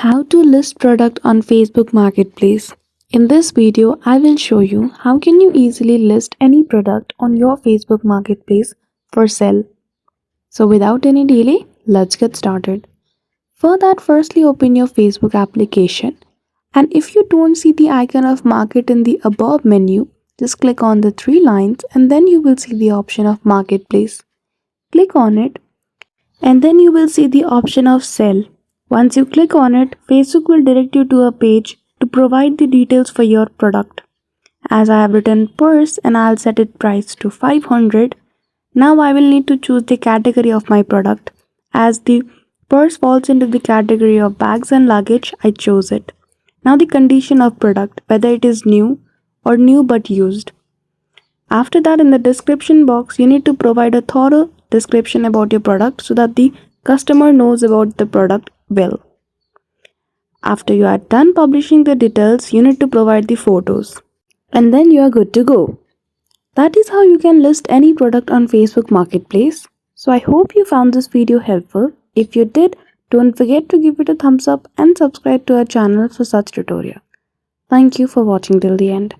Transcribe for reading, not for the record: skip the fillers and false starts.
How to list product on Facebook Marketplace. In this video, I will show you how can you easily list any product on your Facebook Marketplace for sale. So without any delay, let's get started. For that, firstly open your Facebook application, and if you don't see the icon of market in the above menu, just click on the three lines and then you will see the option of marketplace. Click on it and then you will see the option of sell. Once you click on it, Facebook will direct you to a page to provide the details for your product. As I have written purse and I'll set it price to 500. Now I will need to choose the category of my product. As the purse falls into the category of bags and luggage, I chose it. Now the condition of product, whether it is new or new but used. After that, in the description box, you need to provide a thorough description about your product so that the customer knows about the product well. After you are done publishing the details, you need to provide the photos. And then you are good to go. That is how you can list any product on Facebook Marketplace. So I hope you found this video helpful. If you did, don't forget to give it a thumbs up and subscribe to our channel for such tutorial. Thank you for watching till the end.